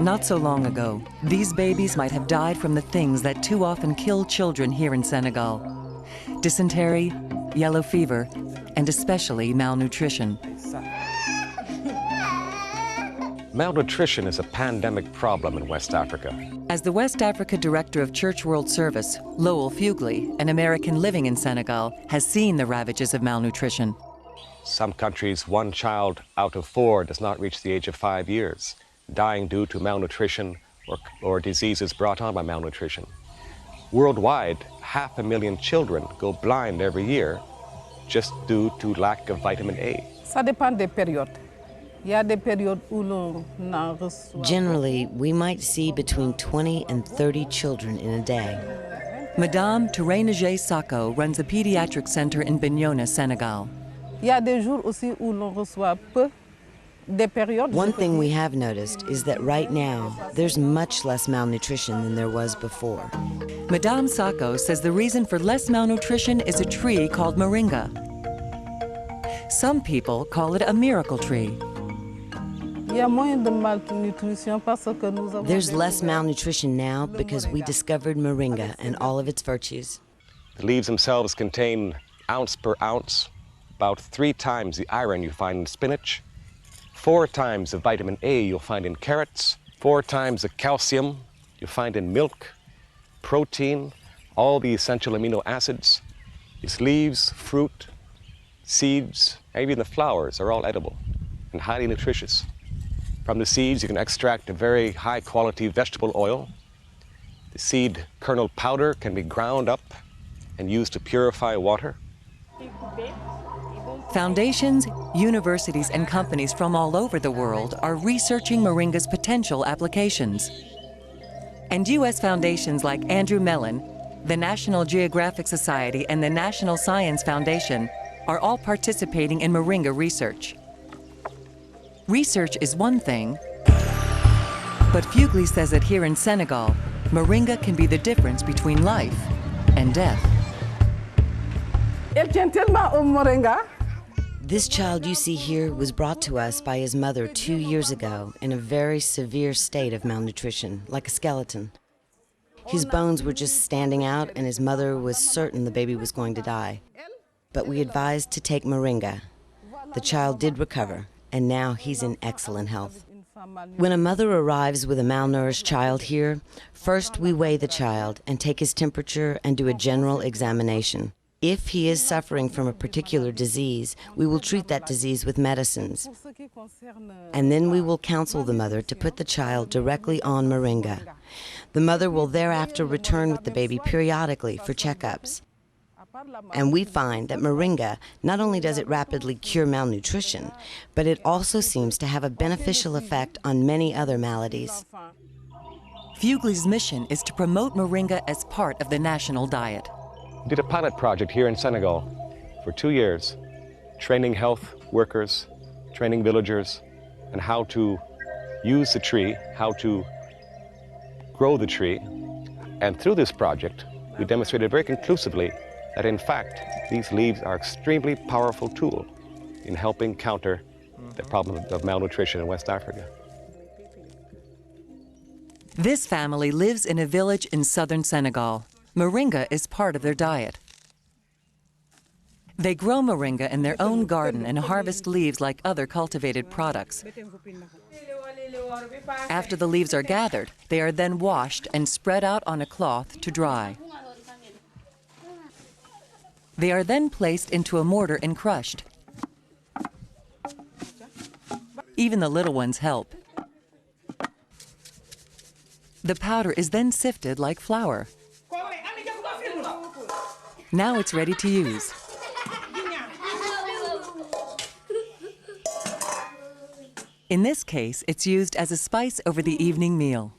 Not so long ago, these babies might have died from the things that too often kill children here in Senegal: dysentery, yellow fever, and especially malnutrition. Malnutrition is a pandemic problem in West Africa. As the West Africa Director of Church World Service, Lowell Fugley, an American living in Senegal, has seen the ravages of malnutrition. Some countries, 1 child out of 4 does not reach the age of 5 years, dying due to malnutrition or diseases brought on by malnutrition. Worldwide, 500,000 children go blind every year just due to lack of vitamin A. Ça dépend des périodes. Generally, we might see between 20 and 30 children in a day. Madame Touré Sako runs a pediatric center in Bignona, Senegal. One thing we have noticed is that right now, there's much less malnutrition than there was before. Madame Sako says the reason for less malnutrition is a tree called Moringa. Some people call it a miracle tree. There's less malnutrition now because we discovered Moringa and all of its virtues. The leaves themselves contain, ounce per ounce, about 3 times the iron you find in spinach, 4 times the vitamin A you'll find in carrots, 4 times the calcium you'll find in milk, protein, all the essential amino acids. Its leaves, fruit, seeds, and even the flowers are all edible and highly nutritious. From the seeds, you can extract a very high-quality vegetable oil. The seed kernel powder can be ground up and used to purify water. Foundations, universities, and companies from all over the world are researching Moringa's potential applications. And U.S. foundations like Andrew Mellon, the National Geographic Society, and the National Science Foundation are all participating in Moringa research. Research is one thing, but Fugley says that here in Senegal, Moringa can be the difference between life and death. This child you see here was brought to us by his mother 2 years ago in a very severe state of malnutrition, like a skeleton. His bones were just standing out and his mother was certain the baby was going to die. But we advised to take Moringa. The child did recover, and now he's in excellent health. When a mother arrives with a malnourished child here, first we weigh the child and take his temperature and do a general examination. If he is suffering from a particular disease, we will treat that disease with medicines. And then we will counsel the mother to put the child directly on Moringa. The mother will thereafter return with the baby periodically for checkups. And we find that Moringa not only does it rapidly cure malnutrition, but it also seems to have a beneficial effect on many other maladies. Fugley's mission is to promote Moringa as part of the national diet. We did a pilot project here in Senegal for 2 years, training health workers, training villagers, and how to use the tree, how to grow the tree. And through this project, we demonstrated very conclusively that in fact, these leaves are an extremely powerful tool in helping counter the problem of malnutrition in West Africa. This family lives in a village in southern Senegal. Moringa is part of their diet. They grow Moringa in their own garden and harvest leaves like other cultivated products. After the leaves are gathered, they are then washed and spread out on a cloth to dry. They are then placed into a mortar and crushed. Even the little ones help. The powder is then sifted like flour. Now it's ready to use. In this case, it's used as a spice over the evening meal.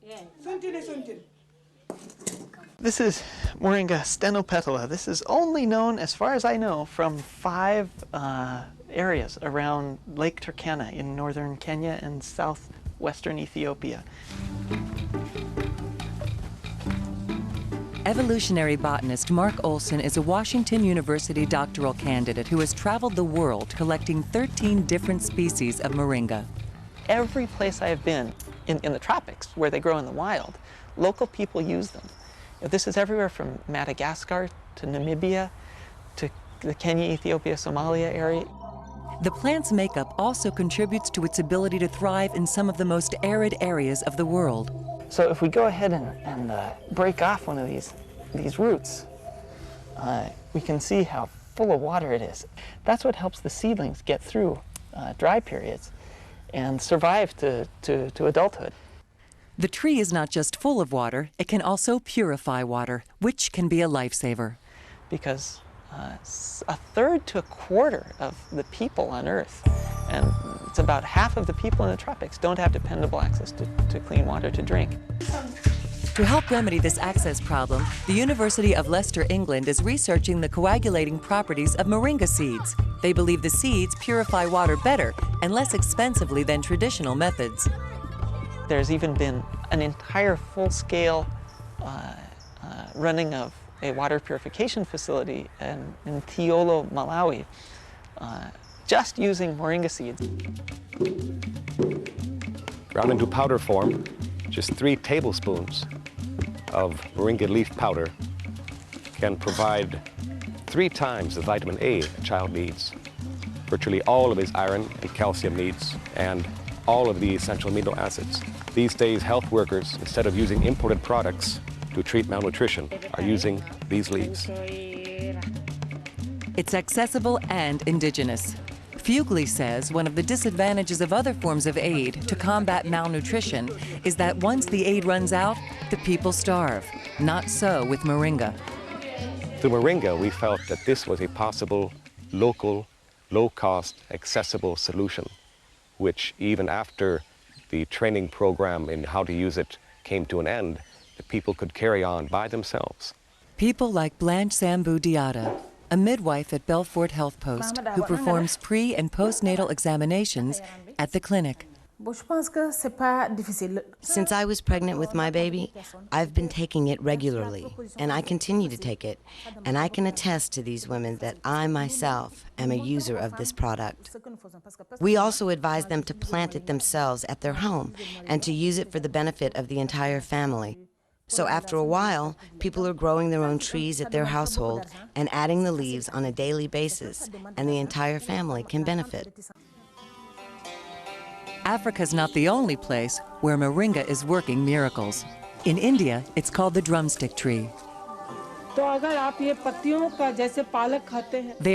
This is Moringa stenopetala. This is only known, as far as I know, from 5 areas around Lake Turkana in northern Kenya and southwestern Ethiopia. Evolutionary botanist Mark Olson is a Washington University doctoral candidate who has traveled the world collecting 13 different species of Moringa. every place I have been in the tropics, where they grow in the wild, local people use them. This is everywhere from Madagascar to Namibia to the Kenya, Ethiopia, Somalia area. The plant's makeup also contributes to its ability to thrive in some of the most arid areas of the world. So if we go ahead and break off one of these roots, we can see how full of water it is. That's what helps the seedlings get through dry periods and survive to adulthood. The tree is not just full of water, it can also purify water, which can be a lifesaver. Because a third to a quarter of the people on Earth, and it's about half of the people in the tropics, don't have dependable access to clean water to drink. To help remedy this access problem, the University of Leicester, England is researching the coagulating properties of moringa seeds. They believe the seeds purify water better and less expensively than traditional methods. There's even been an entire full-scale running of a water purification facility in Tiolo, Malawi, just using moringa seeds. Ground into powder form, just 3 tablespoons of moringa leaf powder can provide 3 times the vitamin A a child needs, virtually all of his iron and calcium needs, and all of the essential amino acids. These days, health workers, instead of using imported products to treat malnutrition, are using these leaves. It's accessible and indigenous. Fugly says one of the disadvantages of other forms of aid to combat malnutrition is that once the aid runs out, the people starve. Not so with moringa. Through moringa, we felt that this was a possible, local, low-cost, accessible solution, which even after the training program in how to use it came to an end, the people could carry on by themselves. People like Blanche Sambu Diata, a midwife at Belfort Health Post who performs pre- and postnatal examinations at the clinic. Since I was pregnant with my baby, I've been taking it regularly, and I continue to take it, and I can attest to these women that I myself am a user of this product. We also advise them to plant it themselves at their home and to use it for the benefit of the entire family. So after a while, people are growing their own trees at their household and adding the leaves on a daily basis, and the entire family can benefit. Africa's not the only place where moringa is working miracles. In India, it's called the drumstick tree. They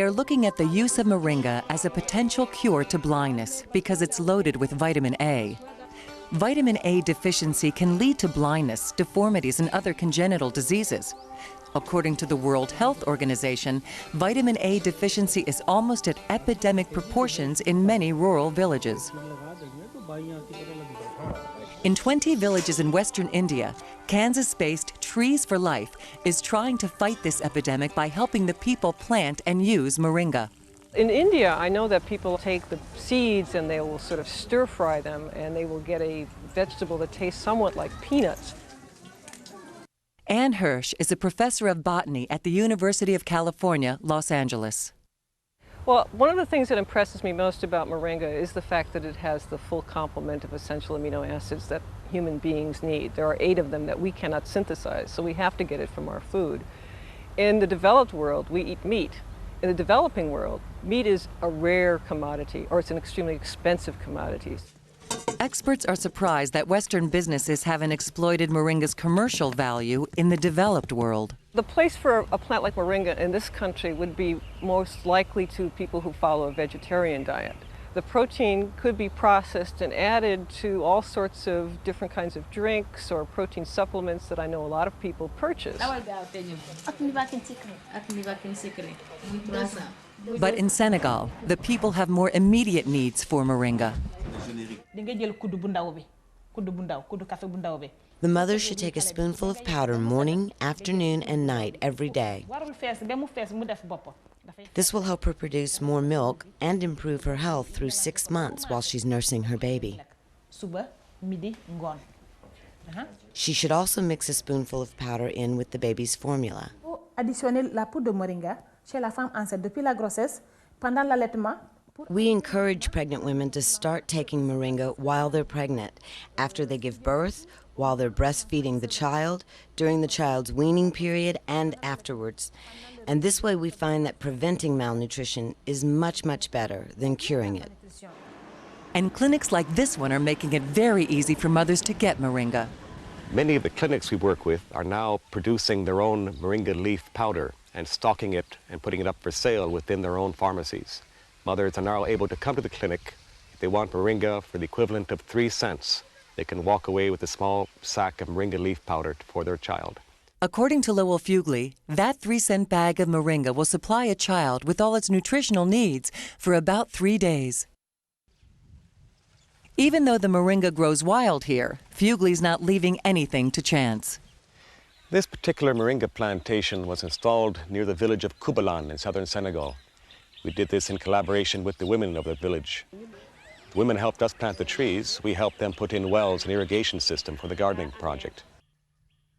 are looking at the use of moringa as a potential cure to blindness because it's loaded with vitamin A. Vitamin A deficiency can lead to blindness, deformities, and other congenital diseases. According to the World Health Organization, vitamin A deficiency is almost at epidemic proportions in many rural villages. In 20 villages in western India, Kansas-based Trees for Life is trying to fight this epidemic by helping the people plant and use moringa. In India, I know that people take the seeds and they will sort of stir-fry them, and they will get a vegetable that tastes somewhat like peanuts. Ann Hirsch is a professor of botany at the University of California, Los Angeles. Well, one of the things that impresses me most about moringa is the fact that it has the full complement of essential amino acids that human beings need. There are 8 of them that we cannot synthesize, so we have to get it from our food. In the developed world, we eat meat. In the developing world, meat is a rare commodity, or it's an extremely expensive commodity. Experts are surprised that Western businesses haven't exploited moringa's commercial value in the developed world. The place for a plant like moringa in this country would be most likely to people who follow a vegetarian diet. The protein could be processed and added to all sorts of different kinds of drinks or protein supplements that I know a lot of people purchase. But in Senegal, the people have more immediate needs for moringa. The mother should take a spoonful of powder morning, afternoon, and night every day. This will help her produce more milk and improve her health through 6 months while she's nursing her baby. She should also mix a spoonful of powder in with the baby's formula. We encourage pregnant women to start taking Moringa while they're pregnant, after they give birth, while they're breastfeeding the child, during the child's weaning period, and afterwards. And this way we find that preventing malnutrition is much, much better than curing it. And clinics like this one are making it very easy for mothers to get Moringa. Many of the clinics we work with are now producing their own Moringa leaf powder and stocking it and putting it up for sale within their own pharmacies. Mothers are now able to come to the clinic. If they want Moringa for the equivalent of 3 cents, they can walk away with a small sack of Moringa leaf powder for their child. According to Lowell Fugely, that 3-cent bag of Moringa will supply a child with all its nutritional needs for about 3 days. Even though the Moringa grows wild here, Fugely's not leaving anything to chance. This particular Moringa plantation was installed near the village of Kubalan in southern Senegal. We did this in collaboration with the women of the village. The women helped us plant the trees. We helped them put in wells and irrigation system for the gardening project.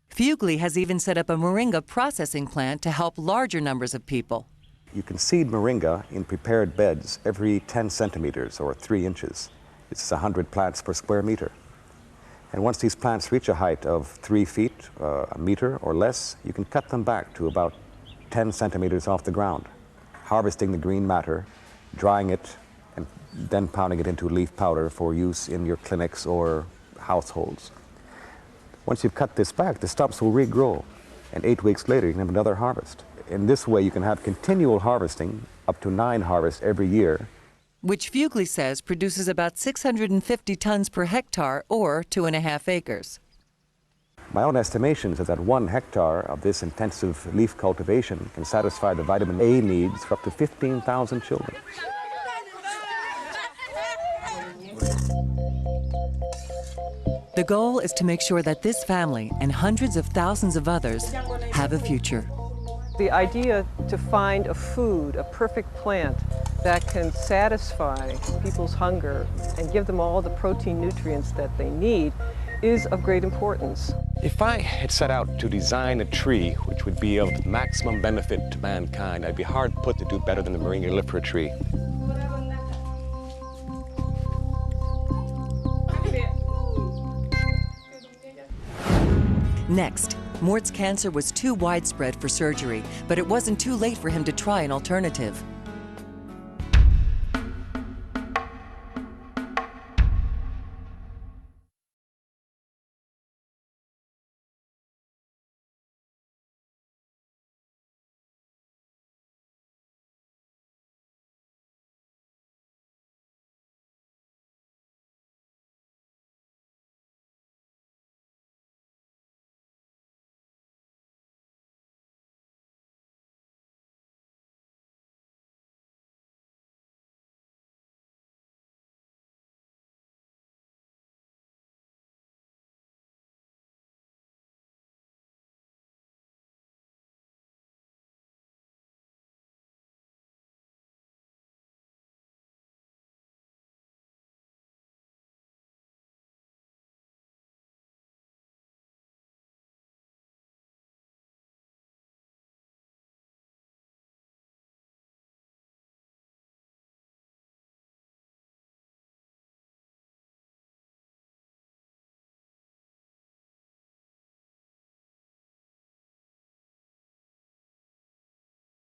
Fugely has even set up a Moringa processing plant to help larger numbers of people. You can seed Moringa in prepared beds every 10 centimeters or 3 inches. It's 100 plants per square meter. And once these plants reach a height of 3 feet, a meter or less, you can cut them back to about 10 centimeters off the ground, harvesting the green matter, drying it, and then pounding it into leaf powder for use in your clinics or households. Once you've cut this back, the stumps will regrow, and 8 weeks later you can have another harvest. In this way you can have continual harvesting, up to 9 harvests every year, which Fugely says produces about 650 tons per hectare, or 2.5 acres. My own estimation is that 1 hectare of this intensive leaf cultivation can satisfy the vitamin A needs for up to 15,000 children. The goal is to make sure that this family and hundreds of thousands of others have a future. The idea to find a food, a perfect plant, that can satisfy people's hunger and give them all the protein nutrients that they need is of great importance. If I had set out to design a tree which would be of maximum benefit to mankind, I'd be hard put to do better than the Moringa mellifera tree. Next, Mort's cancer was too widespread for surgery, but it wasn't too late for him to try an alternative.